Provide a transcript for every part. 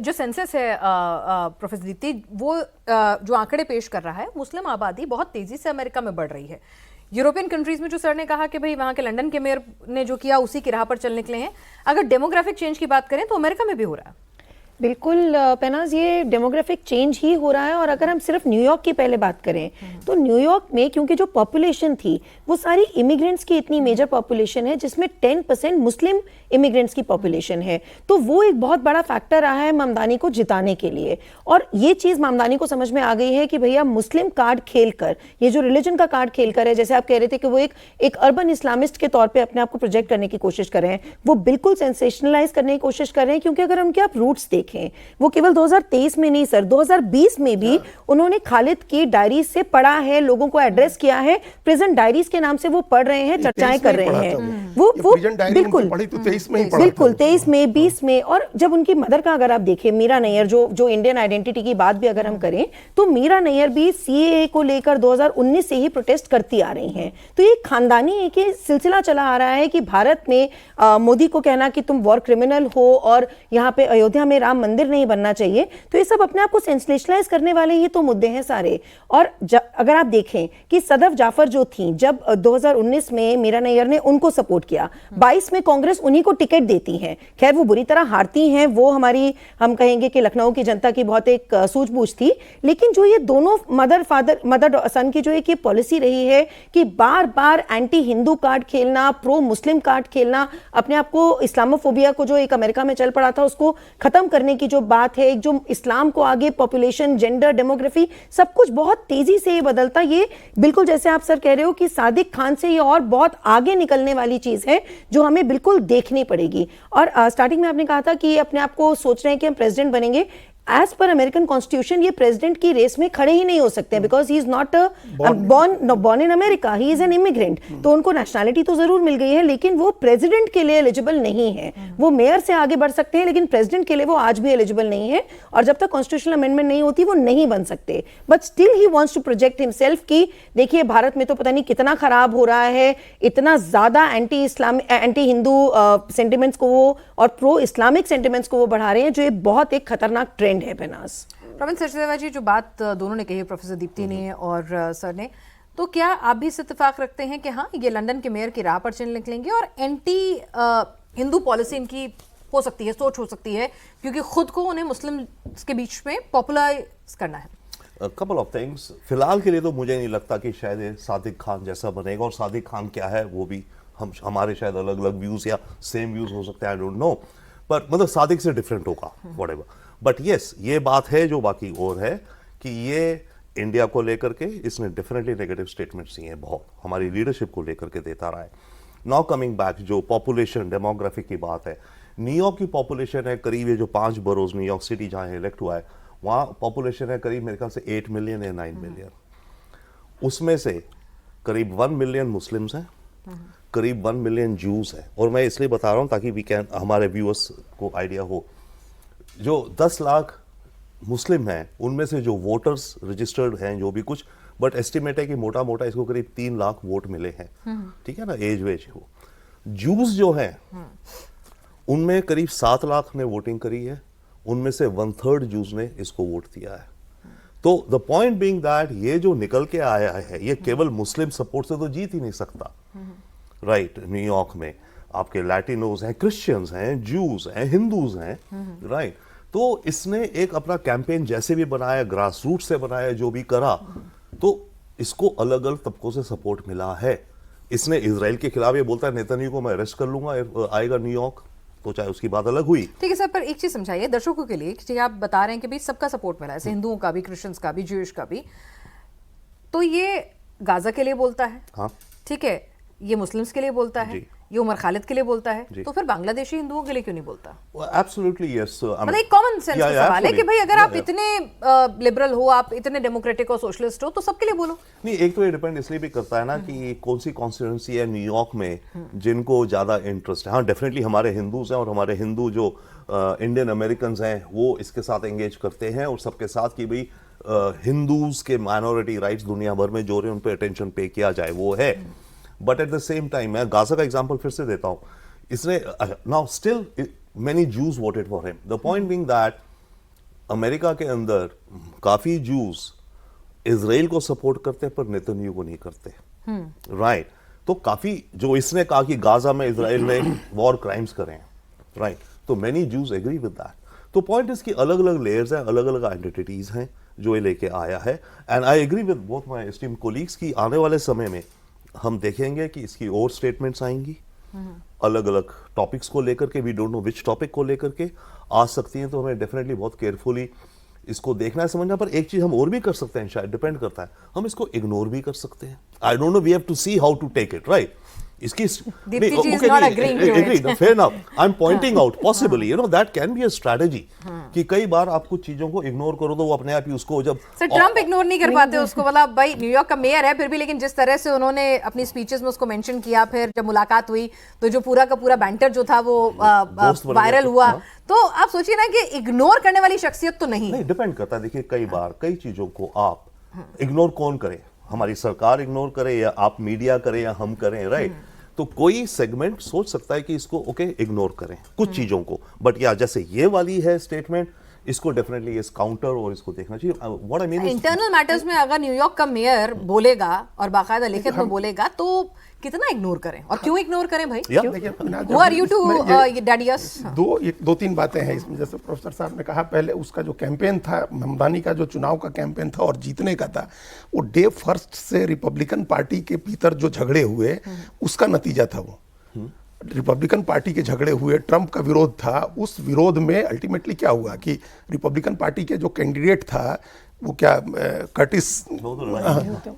जो सेंसस है प्रोफेसर दीप्ति, वो जो आंकड़े पेश कर रहा है, मुस्लिम आबादी बहुत तेजी से अमेरिका में बढ़ रही है। यूरोपियन कंट्रीज में जो सर ने कहा कि भाई वहां के लंदन के मेयर ने जो किया उसी की राह पर चल निकले हैं, अगर डेमोग्राफिक चेंज की बात करें तो अमेरिका में भी हो रहा है। बिल्कुल पेनाज, ये डेमोग्राफिक चेंज ही हो रहा है। और अगर हम सिर्फ न्यूयॉर्क की पहले बात करें तो न्यूयॉर्क में क्योंकि जो पॉपुलेशन थी वो सारी इमिग्रेंट्स की इतनी मेजर पॉपुलेशन है, जिसमें 10% मुस्लिम इमिग्रेंट्स की पॉपुलेशन है, तो वो एक बहुत बड़ा फैक्टर रहा है ममदानी को जिताने के लिए। और ये चीज़ ममदानी को समझ में आ गई है कि भैया मुस्लिम कार्ड खेलकर, ये जो रिलीजन का कार्ड खेलकर है, जैसे आप कह रहे थे कि वो एक अर्बन इस्लामिस्ट के तौर पर अपने आप को प्रोजेक्ट करने की कोशिश कर रहे हैं, वो बिल्कुल सेंसेशनलाइज करने की कोशिश कर रहे हैं। क्योंकि अगर उनके आप रूट्स देखें, वो केवल 2023 में नहीं सर, 2020 में भी उन्होंने खालिद की डायरीज से पढ़ा है, लोगों को एड्रेस किया है, प्रेजेंट डायरीज के नाम से वो पढ़ रहे हैं, चर्चाएं कर रहे हैं। वो बिल्कुल बिल्कुल 23 में 20 में। और जब उनकी मदर का अगर आप देखें, मीरा नैयर, जो इंडियन आइडेंटिटी की बात भी अगर हम करें तो मीरा नैयर भी सीएए को लेकर 2019 से ही प्रोटेस्ट करती आ रही हैं। तो ये खानदानी एक सिलसिला चला आ रहा है कि भारत में मोदी को कहना कि तुम वॉर क्रिमिनल हो और यहाँ पे अयोध्या में राम मंदिर नहीं बनना चाहिए, तो ये सब अपने आप को सेंसेशनलाइज करने वाले ही तो मुद्दे हैं सारे। और अगर आप देखें कि सदफ जाफर जो थी, जब 2019 में मीरा नैयर ने उनको सपोर्ट किया, 22 में कांग्रेस उन्हीं को टिकट देती है। खैर वो बुरी तरह हारती हैं, वो हमारी, हम कहेंगे कि लखनऊ की जनता की बहुत एक सूझबूझ थी। लेकिन जो ये दोनों मदर सन की जो एक ये पॉलिसी रही है कि बार बार एंटी हिंदू कार्ड खेलना, प्रो मुस्लिम कार्ड खेलना, अपने आप को इस्लामोफोबिया को जो एक अमेरिका में चल पड़ा था उसको खत्म करने की जो बात है, एक जो इस्लाम को आगे पॉपुलेशन, जेंडर, डेमोग्राफी, सब कुछ बहुत तेजी से ये बदलता, ये बिल्कुल जैसे आप सर कह रहे हो कि सादिक खान से ये और बहुत आगे निकलने वाली चीज है जो हमें बिल्कुल देखनी पड़ेगी। और स्टार्टिंग में आपने कहा था कि अपने आप को सोच रहे हैं कि हम प्रेसिडेंट बनेंगे। एज पर अमेरिकन कॉन्स्टिट्यूशन ये प्रेसिडेंट की रेस में खड़े ही नहीं हो सकते, because he is not born in America, he is an immigrant. तो उनको नेशनैलिटी तो जरूर मिल गई है, लेकिन वो प्रेसिडेंट के लिए एलिजिबल नहीं है। वो मेयर से आगे बढ़ सकते हैं, लेकिन प्रेसिडेंट के लिए वो आज भी एलिजिबल नहीं है। और जब तक कॉन्स्टिट्यूशनल अमेंडमेंट नहीं होती वो नहीं बन सकते। But still he wants to project himself कि देखिए भारत में तो पता नहीं कितना खराब हो रहा है, इतना ज्यादा एंटी इस्लाम, एंटी हिंदू सेंटिमेंट्स को वो और प्रो इस्लामिक सेंटिमेंट्स को वो बढ़ा रहे हैं, जो ये बहुत एक खतरनाक ट्रेंड है। प्रवीण सचदेवा जी, जो बात दोनों ने कही, प्रोफेसर दीप्ति ने और सर ने, तो क्या आप भी इस इत्तेफाक रखते हैं कि हाँ ये लंदन के मेयर की राह पर चल निकलेंगे और एंटी हिंदू पॉलिसी इनकी हो सकती है, सोच हो सकती है, क्योंकि खुद को उन्हें मुस्लिम के बीच में पॉपुलराइज करना है? Couple of things. फिलहाल के लिए तो मुझे नहीं लगता कि शायद ये सादिक खान जैसा बनेगा। और सादिक खान क्या है वो भी हमारे शायद अलग अलग व्यूज या सेम व्यूज हो सकते हैं, आई डोंट नो। पर मतलब सादिक से डिफरेंट होगा व्हाटएवर। बट यस, ये बात है जो बाकी और है कि ये इंडिया को लेकर के इसने डेफिनेटली नेगेटिव स्टेटमेंट्स दिए हैं, बहुत हमारी लीडरशिप को लेकर के देता रहा है। नाउ कमिंग बैक, जो पॉपुलेशन डेमोग्राफिक की बात है, न्यूयॉर्क की पॉपुलेशन है करीब, ये जो 5 बरोज न्यूयॉर्क सिटी जहाँ इलेक्ट हुआ है वहाँ पॉपुलेशन है करीब मेरे ख्याल से 8 मिलियन या 9 मिलियन। उसमें से करीब 1 मिलियन मुस्लिम्स हैं, करीब 1 मिलियन जूस है। और मैं इसलिए बता रहा हूँ ताकि वी कैन, हमारे व्यूअर्स को आइडिया हो, जो 10 लाख मुस्लिम हैं उनमें से जो वोटर्स रजिस्टर्ड हैं जो भी कुछ, बट एस्टिमेट है कि मोटा मोटा इसको करीब 3 लाख वोट मिले हैं, ठीक है ना, एज वेज हो। जूस जो हैं उनमें करीब 7 लाख ने वोटिंग करी है, उनमें से 1/3 जूस ने इसको वोट दिया है। तो द पॉइंट बीइंग दैट ये जो निकल के आया है ये केवल मुस्लिम सपोर्ट से तो जीत ही नहीं सकता, राइट। न्यूयॉर्क में आपके लैटिनोज हैं, क्रिश्चियंस हैं, जूस हैं, हिंदूज हैं, राइट। तो इसने एक अपना कैंपेन जैसे भी बनाया, ग्रास रूट से बनाया, जो भी करा, तो इसको अलग अलग तबकों से सपोर्ट मिला है। इसने इजराइल के खिलाफ ये बोलता है नेतन्याहू को मैं अरेस्ट कर लूंगा, आएगा न्यूयॉर्क, तो चाहे उसकी बात अलग हुई। ठीक है सर, पर एक चीज समझाइए दर्शकों के लिए कि आप बता रहे हैं कि भाई सबका सपोर्ट मिला है, हिंदुओं का भी, क्रिश्चियंस का भी, ज्यूइश का भी, तो ये गाजा के लिए बोलता है, हाँ ठीक है, ये मुस्लिम्स के लिए बोलता है, ये उमर खालिद के लिए बोलता है, तो फिर बांग्लादेशी हिंदुओं के लिए क्यों नहीं बोलता? Absolutely yes. मतलब एक कॉमन सेंस का सवाल है कि भाई अगर आप इतने लिबरल हो, आप इतने डेमोक्रेटिक और सोशलिस्ट हो, तो सबके लिए बोलो। नहीं, एक तो ये डिपेंड इसलिए भी करता है ना कि कौन सी कॉन्स्टिट्यूंसी है न्यूयॉर्क में जिनको ज्यादा इंटरेस्ट है। हाँ, डेफिनेटली हमारे हिंदूज हैं और हमारे हिंदू जो इंडियन अमेरिकन हैं वो इसके साथ एंगेज करते हैं, और सबके साथ कि भाई हिंदूज के माइनॉरिटी राइट्स दुनिया भर में जो रहे उन पर अटेंशन पे किया जाए, वो है। But at the same time मैं गाजा का एग्जांपल फिर से देता हूं। इसने now still many juice voted for him. The point being that America के अंदर काफी जूस इजराइल को सपोर्ट करते हैं पर नेतन्याहू को नहीं करते, राइट। तो काफी जो इसने कहा कि गाजा में इजराइल ने वॉर क्राइम्स करे हैं, राइट, तो many Jews agree with that. तो पॉइंट इसकी अलग अलग लेयर्स हैं, अलग अलग आइडेंटिटीज हैं जो ये लेके आया है। And I agree with both my esteemed colleagues की आने वाले समय में हम देखेंगे कि इसकी और स्टेटमेंट्स आएंगी अलग अलग टॉपिक्स को लेकर के, we don't know which topic को लेकर के आ सकती हैं। तो हमें डेफिनेटली बहुत केयरफुली इसको देखना है, समझना। पर एक चीज हम और भी कर सकते हैं, शायद डिपेंड करता है, हम इसको इग्नोर भी कर सकते हैं। I don't know, we have to see how to take it, right. इसकी fair now I am pointing out possibly, you know, that can be a strategy कि कई बार आप कुछ चीजों को इग्नोर करो तो वो अपने आप ही उसको जब सर ट्रम्प इग्नोर नहीं कर पाते उसको, मतलब भाई न्यूयॉर्क का मेयर है फिर भी, लेकिन जिस तरह से उन्होंने अपनी स्पीचेस में उसको मेंशन किया, फिर जब मुलाकात हुई तो जो पूरा का पूरा बैंटर जो था वो वायरल हुआ, तो आप सोचिए ना कि इग्नोर करने वाली शख्सियत तो नहीं। नहीं, डिपेंड करता है। देखिए कई बार कई चीजों को आप इग्नोर कौन करे, हमारी सरकार इग्नोर करे या आप मीडिया करें या हम करें, राइट। तो कोई सेगमेंट सोच सकता है कि इसको ओके इग्नोर करें कुछ चीजों को, बट या जैसे ये वाली है स्टेटमेंट, इसको डेफिनेटली इस काउंटर और इसको देखना चाहिए। What I mean internal matters में अगर न्यूयॉर्क का मेयर बोलेगा और बाकायदा लिखित में बोलेगा तो कितना इग्नोर करें और क्यों इग्नोर करें भाई? Who are you to daddy us? दो तीन बातें हैं इसमें। जैसे प्रोफेसर साहब ने कहा, पहले उसका जो कैंपेन था, ममदानी का जो चुनाव का कैंपेन था और जीतने का था, वो डे फर्स्ट से रिपब्लिकन पार्टी के भीतर जो झगड़े हुए उसका नतीजा था। वो रिपब्लिकन पार्टी के झगड़े हुए, ट्रंप का विरोध था, उस विरोध में अल्टीमेटली क्या हुआ कि रिपब्लिकन पार्टी के जो कैंडिडेट था वो क्या कर्टिस,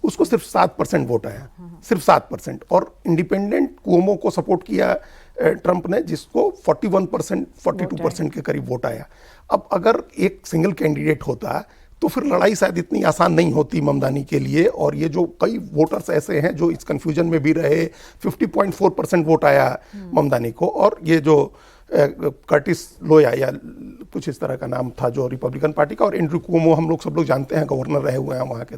उसको सिर्फ 7% वोट आया, सिर्फ 7%। और इंडिपेंडेंट कुओमो को सपोर्ट किया ट्रंप ने, जिसको 41%, 42% के करीब वोट आया। अब अगर एक सिंगल कैंडिडेट होता तो फिर लड़ाई शायद इतनी आसान नहीं होती ममदानी के लिए। और ये जो कई वोटर्स ऐसे हैं जो इस कंफ्यूजन में भी रहे, 50.4% वोट आया ममदानी को। और ये जो कर्टिस लोया या कुछ इस तरह का नाम था जो रिपब्लिकन पार्टी का, और एंड्रू कुओमो हम लोग सब लोग जानते हैं, गवर्नर रहे हुए हैं वहाँ के।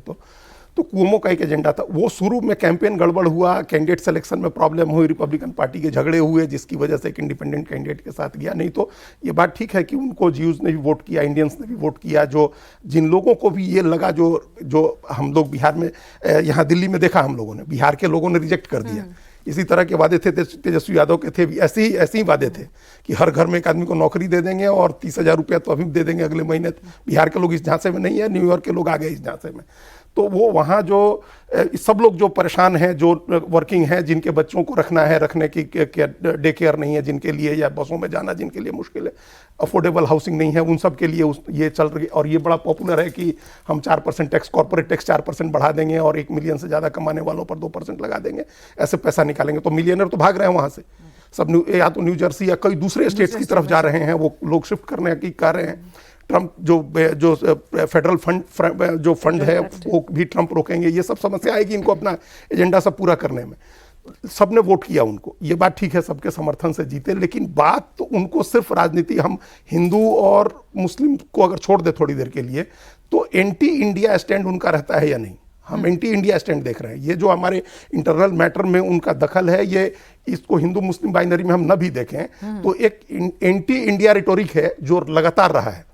तो कुओमो का एक एजेंडा था। वो शुरू में कैंपेन गड़बड़ हुआ, कैंडिडेट सिलेक्शन में प्रॉब्लम हुई, रिपब्लिकन पार्टी के झगड़े हुए, जिसकी वजह से एक इंडिपेंडेंट कैंडिडेट के साथ गया। नहीं तो ये बात ठीक है कि उनको जीव्स ने भी वोट किया, इंडियंस ने भी वोट किया। जो जिन लोगों को भी ये लगा, जो हम लोग बिहार में, यहाँ दिल्ली में देखा हम लोगों ने, बिहार के लोगों ने रिजेक्ट कर दिया। इसी तरह के वादे थे तेजस्वी यादव के, थे भी ऐसे ही वादे थे कि हर घर में एक आदमी को नौकरी दे देंगे और 30,000 रुपया तो अभी दे देंगे अगले महीने। बिहार के लोग इस झांसे में नहीं है, न्यूयॉर्क के लोग आ गए इस झांसे में। तो वो वहाँ जो सब लोग जो परेशान हैं, जो वर्किंग हैं, जिनके बच्चों को रखना है, रखने की डे केयर नहीं है जिनके लिए, या बसों में जाना जिनके लिए मुश्किल है, अफोर्डेबल हाउसिंग नहीं है, उन सब के लिए ये चल रही। और ये बड़ा पॉपुलर है कि हम 4% टैक्स, कॉर्पोरेट टैक्स 4% बढ़ा देंगे और 1 मिलियन से ज़्यादा कमाने वालों पर 2% लगा देंगे, ऐसे पैसा निकालेंगे। तो मिलियनर तो भाग रहे हैं वहाँ से, सब या तो न्यू जर्सी या कई दूसरे स्टेट्स की तरफ जा रहे हैं, वो लोग शिफ्ट करने की कर रहे हैं। ट्रंप जो फेडरल फंड है वो भी ट्रंप रोकेंगे। ये सब समस्या आएगी इनको अपना एजेंडा सब पूरा करने में। सबने वोट किया उनको, ये बात ठीक है, सबके समर्थन से जीते। लेकिन बात तो उनको सिर्फ राजनीति, हम हिंदू और मुस्लिम को अगर छोड़ दे थोड़ी देर के लिए, तो एंटी इंडिया स्टैंड उनका रहता है या नहीं। हम एंटी इंडिया स्टैंड देख रहे हैं। ये जो हमारे इंटरनल मैटर में उनका दखल है, ये इसको हिंदू मुस्लिम बाइनरी में हम न भी देखें तो एक एंटी इंडिया रिटोरिक है जो लगातार रहा है।